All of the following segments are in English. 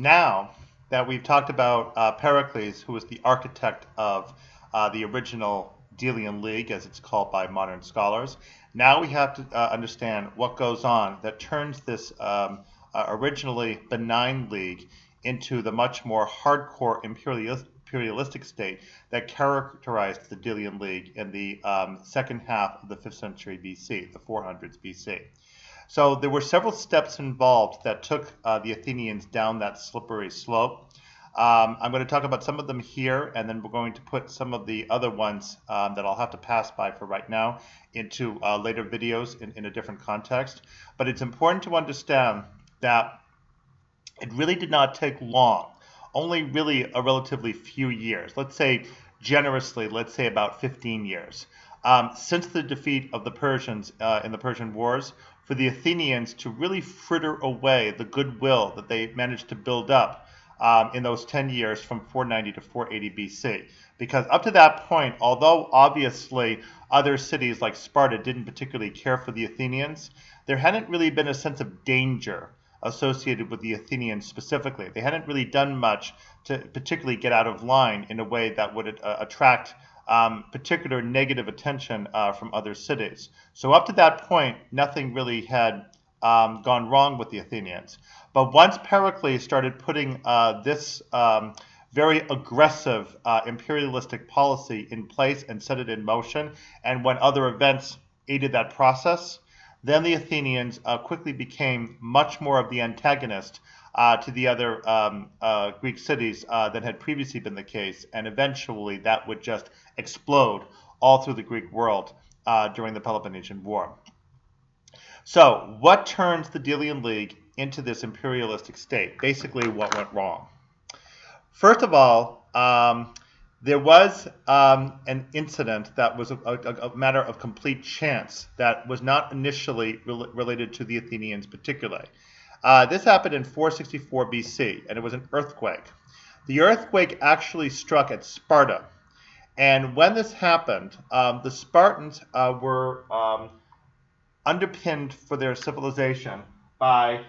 Now that we've talked about Pericles, who was the architect of the original Delian League, as it's called by modern scholars, now we have to understand what goes on that turns this originally benign league into the much more hardcore imperialistic state that characterized the Delian League in the second half of the 5th century BC, the 400s BC. So there were several steps involved that took the Athenians down that slippery slope. I'm going to talk about some of them here, and then we're going to put some of the other ones that I'll have to pass by for right now into later videos in a different context. But it's important to understand that it really did not take long, only really a relatively few years. Let's say generously, let's say about 15 years. Since the defeat of the Persians in the Persian Wars, for the Athenians to really fritter away the goodwill that they managed to build up in those 10 years from 490 to 480 BC. Because up to that point, although obviously other cities like Sparta didn't particularly care for the Athenians, there hadn't really been a sense of danger associated with the Athenians specifically. They hadn't really done much to particularly get out of line in a way that would attract particular negative attention from other cities. So up to that point, nothing really had gone wrong with the Athenians. But once Pericles started putting this very aggressive imperialistic policy in place and set it in motion, and when other events aided that process, then the Athenians quickly became much more of the antagonist to the other Greek cities than had previously been the case, and eventually that would just explode all through the Greek world during the Peloponnesian War. So what turns the Delian League into this imperialistic state? Basically, what went wrong? First of all, there was an incident that was a matter of complete chance that was not initially related to the Athenians particularly. This happened in 464 BC, and it was an earthquake. The earthquake actually struck at Sparta. And when this happened, the Spartans were underpinned for their civilization by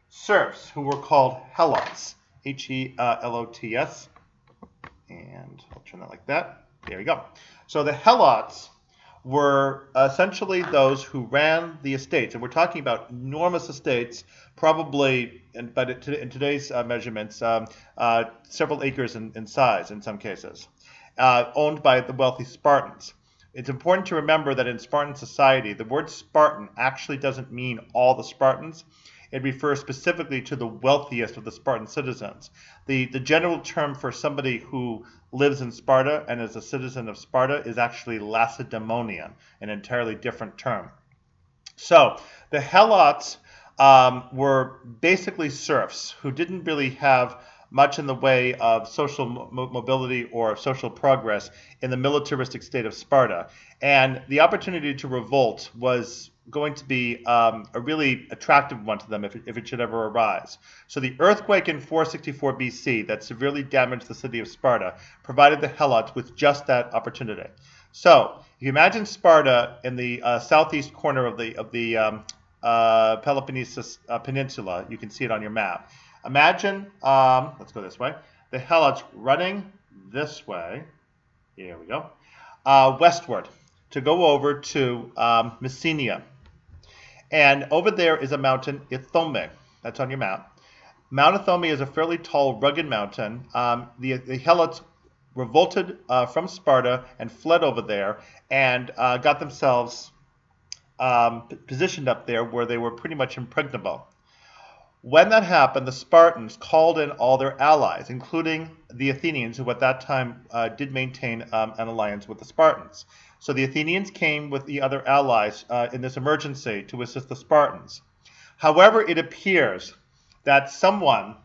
serfs who were called helots, H-E-L-O-T-S, and I'll turn that like that. There we go. So the helots were essentially those who ran the estates, and we're talking about enormous estates, probably, but in today's measurements, several acres in size in some cases, owned by the wealthy Spartans. It's important to remember that in Spartan society, the word Spartan actually doesn't mean all the Spartans. It refers specifically to the wealthiest of the Spartan citizens. The general term for somebody who lives in Sparta and is a citizen of Sparta is actually Lacedaemonian, an entirely different term. So the helots were basically serfs who didn't really have much in the way of social mobility or social progress in the militaristic state of Sparta. And the opportunity to revolt was going to be a really attractive one to them if it should ever arise. So the earthquake in 464 BC that severely damaged the city of Sparta provided the helots with just that opportunity. So if you imagine Sparta in the southeast corner of the Peloponnesus Peninsula, you can see it on your map. Imagine, let's go this way, the helots running this way, here we go, westward to go over to Messenia. And over there is a mountain, Ithome. That's on your map. Mount Ithome is a fairly tall, rugged mountain. The helots revolted from Sparta and fled over there and got themselves positioned up there where they were pretty much impregnable. When that happened, the Spartans called in all their allies, including the Athenians, who at that time did maintain an alliance with the Spartans. So the Athenians came with the other allies in this emergency to assist the Spartans. However, it appears that someone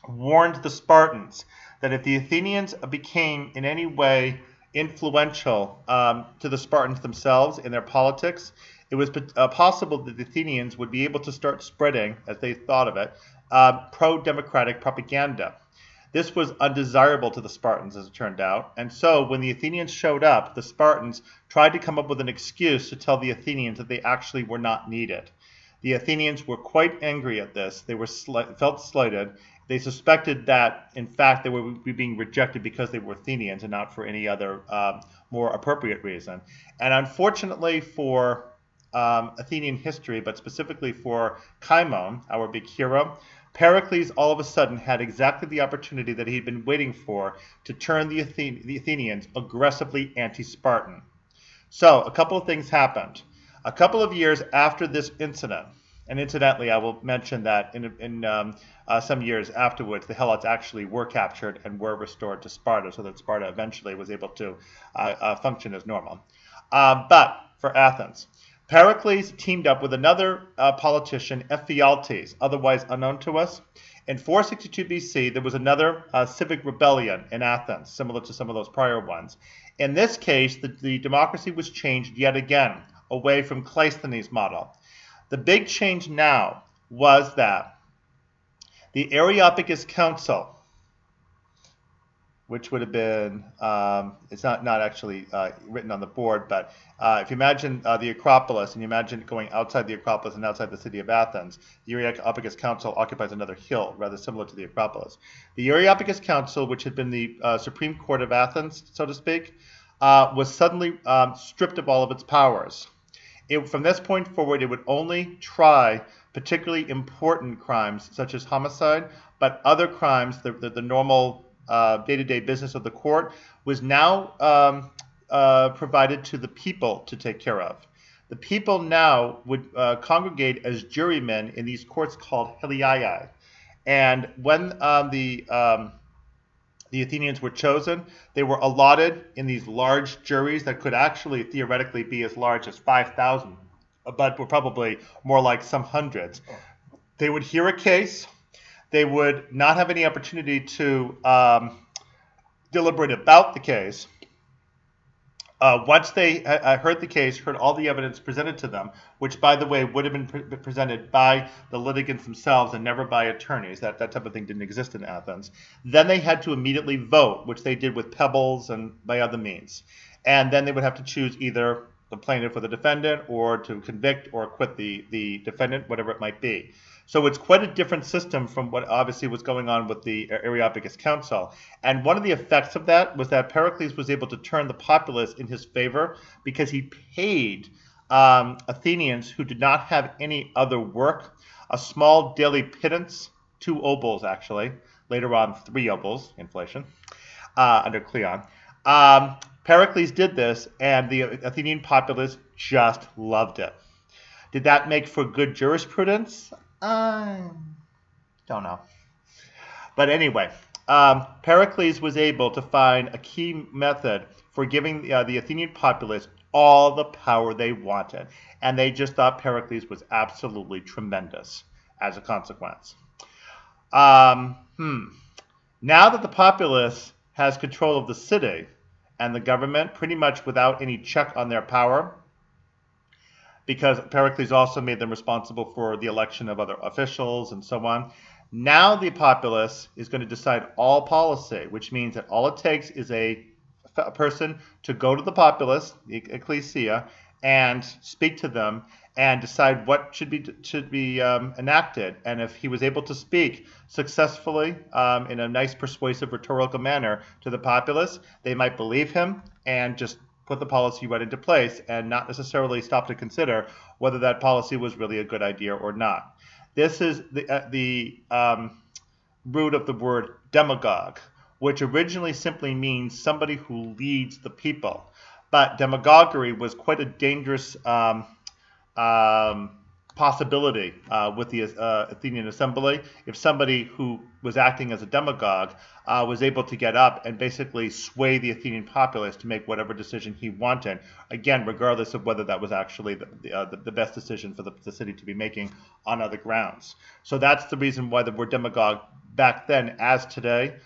warned the Spartans that if the Athenians became in any way influential to the Spartans themselves in their politics, it was possible that the Athenians would be able to start spreading, as they thought of it, pro-democratic propaganda. This was undesirable to the Spartans, as it turned out, and so when the Athenians showed up, the Spartans tried to come up with an excuse to tell the Athenians that they actually were not needed. The Athenians were quite angry at this. They were felt slighted. They suspected that, in fact, they were being rejected because they were Athenians and not for any other more appropriate reason. And unfortunately for Athenian history, but specifically for Cimon, our big hero, Pericles all of a sudden had exactly the opportunity that he'd been waiting for to turn the Athenians aggressively anti-Spartan. So a couple of things happened. A couple of years after this incident, and incidentally, I will mention that in some years afterwards, the Helots actually were captured and were restored to Sparta, so that Sparta eventually was able to function as normal. But for Athens, Pericles teamed up with another politician, Ephialtes, otherwise unknown to us. In 462 BC, there was another civic rebellion in Athens, similar to some of those prior ones. In this case, the democracy was changed yet again, away from Cleisthenes' model. The big change now was that the Areopagus Council, which would have been, it's not actually written on the board, but if you imagine the Acropolis, and you imagine going outside the Acropolis and outside the city of Athens, the Areopagus Council occupies another hill, rather similar to the Acropolis. The Areopagus Council, which had been the Supreme Court of Athens, so to speak, was suddenly stripped of all of its powers. From this point forward, it would only try particularly important crimes, such as homicide, but other crimes, the normal day-to-day business of the court, was now provided to the people to take care of. The people now would congregate as jurymen in these courts called heliae. And when the Athenians were chosen, they were allotted in these large juries that could actually theoretically be as large as 5,000, but were probably more like some hundreds. They would hear a case. They would not have any opportunity to deliberate about the case. Once they heard the case, heard all the evidence presented to them, which, by the way, would have been presented by the litigants themselves and never by attorneys. That type of thing didn't exist in Athens. Then they had to immediately vote, which they did with pebbles and by other means. And then they would have to choose either the plaintiff or the defendant, or to convict or acquit the defendant, whatever it might be. So it's quite a different system from what obviously was going on with the Areopagus Council. And one of the effects of that was that Pericles was able to turn the populace in his favor because he paid Athenians who did not have any other work a small daily pittance, 2 obols actually, later on 3 obols, inflation, under Cleon. Pericles did this, and the Athenian populace just loved it. Did that make for good jurisprudence? I don't know. But anyway, Pericles was able to find a key method for giving the Athenian populace all the power they wanted. And they just thought Pericles was absolutely tremendous as a consequence. Now that the populace has control of the city and the government, pretty much without any check on their power, because Pericles also made them responsible for the election of other officials and so on. Now the populace is going to decide all policy, which means that all it takes is a person to go to the populace, the ecclesia, and speak to them and decide what should be enacted. And if he was able to speak successfully in a nice, persuasive, rhetorical manner to the populace, they might believe him and just put the policy right into place and not necessarily stop to consider whether that policy was really a good idea or not. This is the root of the word demagogue, which originally simply means somebody who leads the people. But demagoguery was quite a dangerous possibility with the Athenian assembly. If somebody who was acting as a demagogue was able to get up and basically sway the Athenian populace to make whatever decision he wanted, again, regardless of whether that was actually the best decision for the city to be making on other grounds. So that's the reason why the word demagogue back then, as today,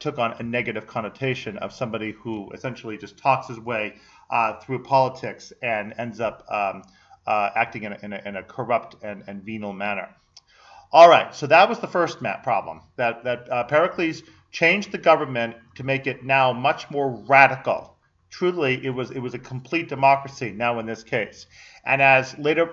took on a negative connotation of somebody who essentially just talks his way through politics and ends up acting in a corrupt and venal manner. All right, so that was the first problem, that Pericles changed the government to make it now much more radical truly it was a complete democracy now in this case. And as later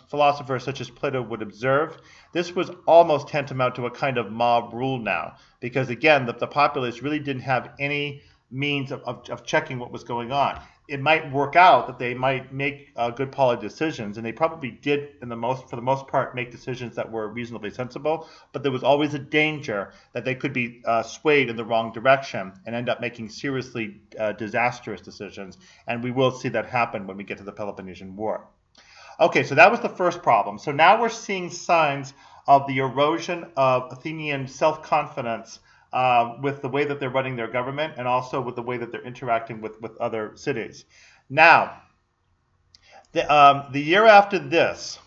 philosophers such as Plato would observe, this was almost tantamount to a kind of mob rule now, because again, the populace really didn't have any means of checking what was going on. It might work out that they might make good policy decisions, and they probably did, for the most part, make decisions that were reasonably sensible. But there was always a danger that they could be swayed in the wrong direction and end up making seriously disastrous decisions. And we will see that happen when we get to the Peloponnesian War. Okay, so that was the first problem. So now we're seeing signs of the erosion of Athenian self-confidence with the way that they're running their government, and also with the way that they're interacting with other cities. Now, the year after this,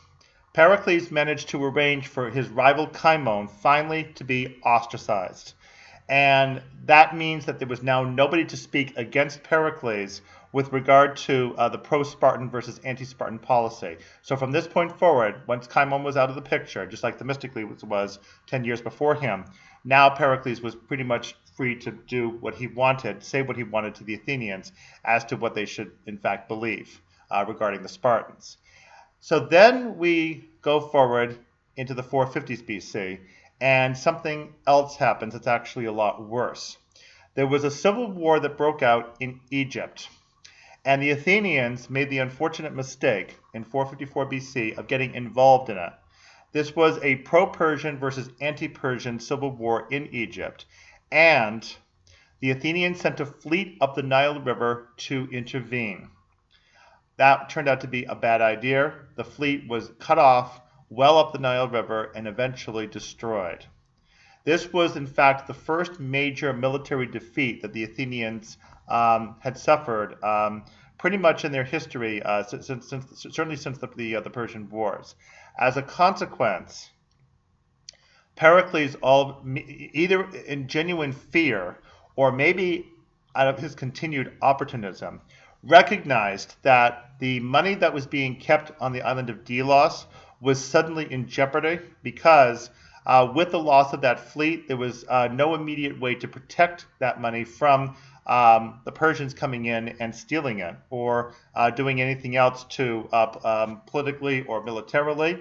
Pericles managed to arrange for his rival Cimon finally to be ostracized. And that means that there was now nobody to speak against Pericles with regard to the pro-Spartan versus anti-Spartan policy. So from this point forward, once Cimon was out of the picture, just like Themistocles was 10 years before him, now Pericles was pretty much free to do what he wanted, say what he wanted to the Athenians as to what they should in fact believe regarding the Spartans. So then we go forward into the 450s BC, and something else happens that's actually a lot worse. There was a civil war that broke out in Egypt, and the Athenians made the unfortunate mistake in 454 BC of getting involved in it. This was a pro-Persian versus anti-Persian civil war in Egypt, and the Athenians sent a fleet up the Nile River to intervene. That turned out to be a bad idea. The fleet was cut off well up the Nile River and eventually destroyed. This was, in fact, the first major military defeat that the Athenians had suffered pretty much in their history, certainly since the Persian Wars. As a consequence, Pericles, either in genuine fear or maybe out of his continued opportunism, recognized that the money that was being kept on the island of Delos was suddenly in jeopardy because with the loss of that fleet, there was no immediate way to protect that money from the Persians coming in and stealing it, or doing anything else to politically or militarily.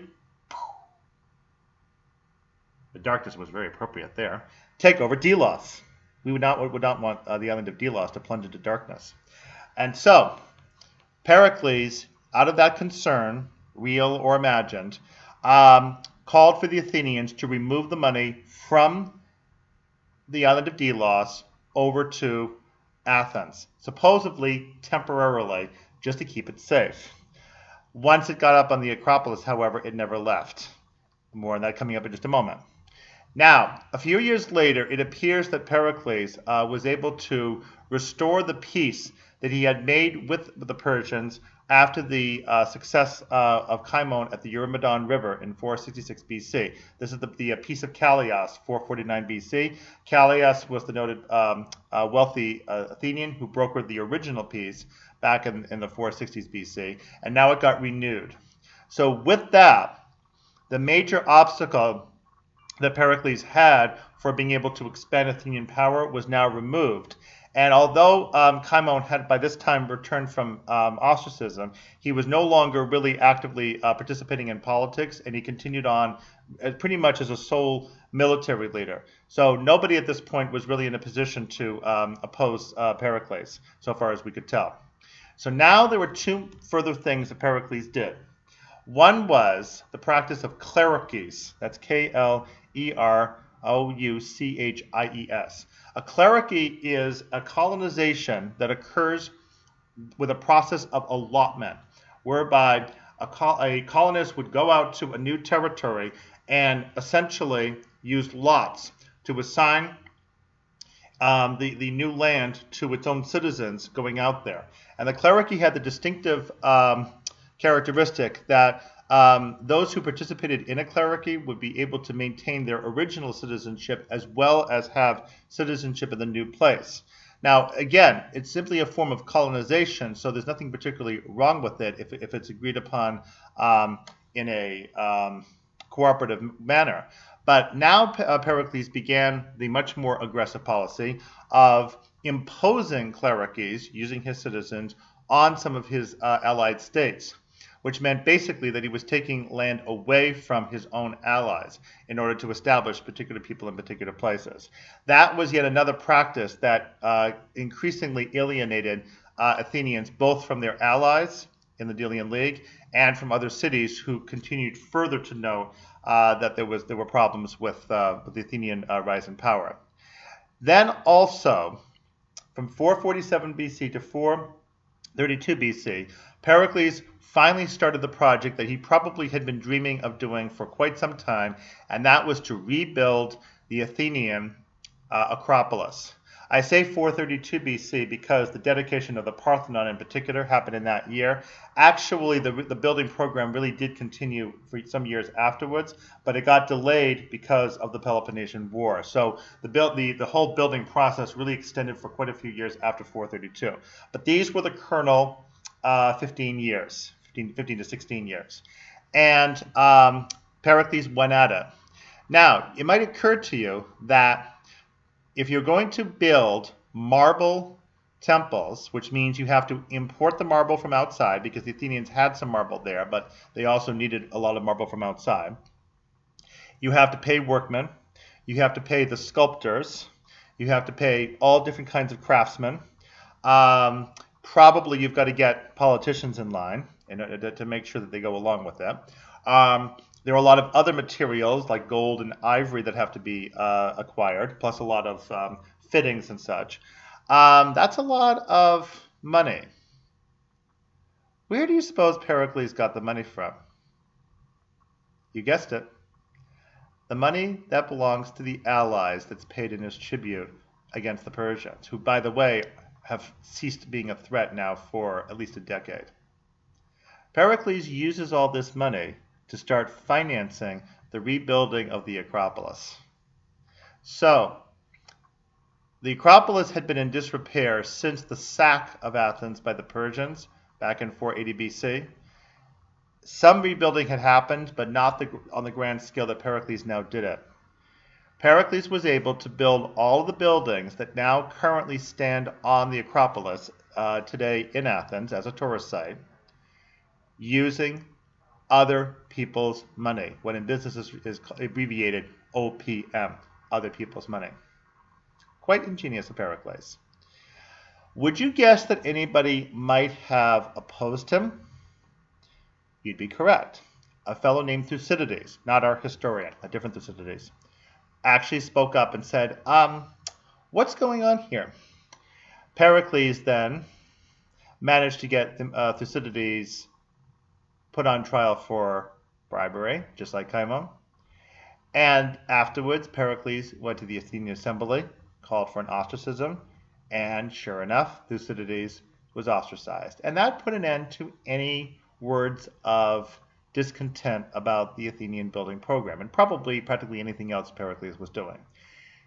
The darkness was very appropriate there. Take over Delos. We would not want the island of Delos to plunge into darkness. And so, Pericles, out of that concern, real or imagined, called for the Athenians to remove the money from the island of Delos over to Athens, supposedly temporarily, just to keep it safe. Once it got up on the Acropolis, however, it never left. More on that coming up in just a moment. Now, a few years later, it appears that Pericles was able to restore the peace that he had made with the Persians after the success of Cimon at the Eurymedon River in 466 BC. This is the Peace of Callias, 449 BC. Callias was the noted wealthy Athenian who brokered the original peace back in the 460s BC, and now it got renewed. So with that, the major obstacle that Pericles had for being able to expand Athenian power was now removed. And although Cimon had by this time returned from ostracism, he was no longer really actively participating in politics, and he continued on pretty much as a sole military leader. So nobody at this point was really in a position to oppose Pericles, so far as we could tell. So now there were two further things that Pericles did. One was the practice of clerices. That's K-L-E-R-O-U-C-H-I-E-S. A clericy is a colonization that occurs with a process of allotment, whereby a colonist would go out to a new territory and essentially use lots to assign the new land to its own citizens going out there. And the clericy had the distinctive characteristic that those who participated in a clericy would be able to maintain their original citizenship as well as have citizenship in the new place. Now, again, it's simply a form of colonization, so there's nothing particularly wrong with it if it's agreed upon in a cooperative manner. But now Pericles began the much more aggressive policy of imposing clerices, using his citizens, on some of his allied states, which meant basically that he was taking land away from his own allies in order to establish particular people in particular places. That was yet another practice that increasingly alienated Athenians, both from their allies in the Delian League and from other cities who continued further to know that there were problems with the Athenian rise in power. Then also, from 447 BC to 432 BC, Pericles finally started the project that he probably had been dreaming of doing for quite some time, and that was to rebuild the Athenian Acropolis. I say 432 BC because the dedication of the Parthenon in particular happened in that year. Actually, the building program really did continue for some years afterwards, but it got delayed because of the Peloponnesian War. So the whole building process really extended for quite a few years after 432. But these were the kernel 15 to 16 years. And Pericles went at it. Now, it might occur to you that if you're going to build marble temples, which means you have to import the marble from outside, because the Athenians had some marble there, but they also needed a lot of marble from outside. You have to pay workmen. You have to pay the sculptors. You have to pay all different kinds of craftsmen. Probably you've got to get politicians in line to make sure that they go along with it. There are a lot of other materials like gold and ivory that have to be acquired, plus a lot of fittings and such. That's a lot of money. Where do you suppose Pericles got the money from? You guessed it. The money that belongs to the allies that's paid in as tribute against the Persians, who, by the way, have ceased being a threat now for at least a decade. Pericles uses all this money to start financing the rebuilding of the Acropolis. So, the Acropolis had been in disrepair since the sack of Athens by the Persians back in 480 BC. Some rebuilding had happened, but not on the grand scale that Pericles now did it. Pericles was able to build all of the buildings that now currently stand on the Acropolis today in Athens as a tourist site, using other people's money. What in business is abbreviated OPM, other people's money. Quite ingenious of Pericles. Would you guess that anybody might have opposed him? You'd be correct. A fellow named Thucydides, not our historian, a different Thucydides, actually spoke up and said, what's going on here? Pericles then managed to get Thucydides put on trial for bribery, just like Cimon. And afterwards, Pericles went to the Athenian assembly, called for an ostracism, and sure enough, Thucydides was ostracized. And that put an end to any words of discontent about the Athenian building program, and probably practically anything else Pericles was doing.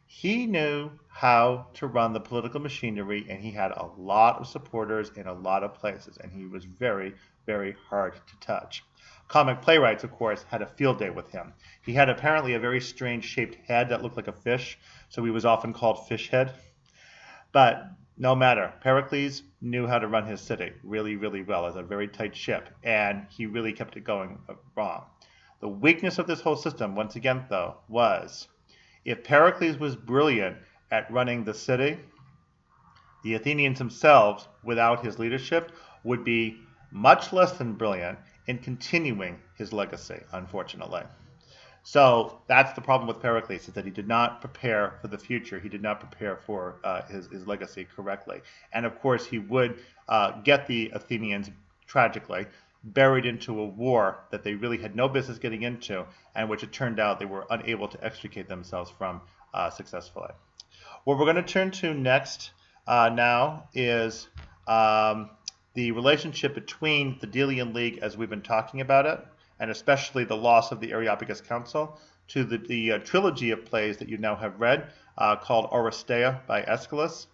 He knew how to run the political machinery, and he had a lot of supporters in a lot of places, and he was very, very hard to touch. Comic playwrights, of course, had a field day with him. He had apparently a very strange shaped head that looked like a fish, so he was often called Fishhead. But no matter, Pericles knew how to run his city really, really well as a very tight ship, and he really kept it going wrong. The weakness of this whole system, once again, though, was if Pericles was brilliant at running the city, the Athenians themselves, without his leadership, would be much less than brilliant in continuing his legacy, unfortunately. So that's the problem with Pericles, is that he did not prepare for the future. He did not prepare for his legacy correctly. And of course, he would get the Athenians, tragically, buried into a war that they really had no business getting into, and which it turned out they were unable to extricate themselves from successfully. What we're going to turn to next now is the relationship between the Delian League, as we've been talking about it, and especially the loss of the Areopagus Council, to the trilogy of plays that you now have read, called Oresteia by Aeschylus.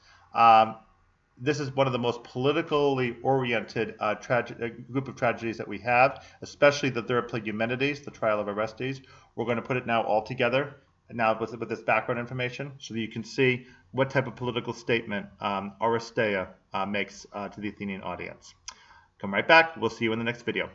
This is one of the most politically oriented group of tragedies that we have, especially the third play, Eumenides, the trial of Orestes. We're going to put it now all together now with this background information so that you can see what type of political statement Aristeia makes to the Athenian audience. Come right back. We'll see you in the next video.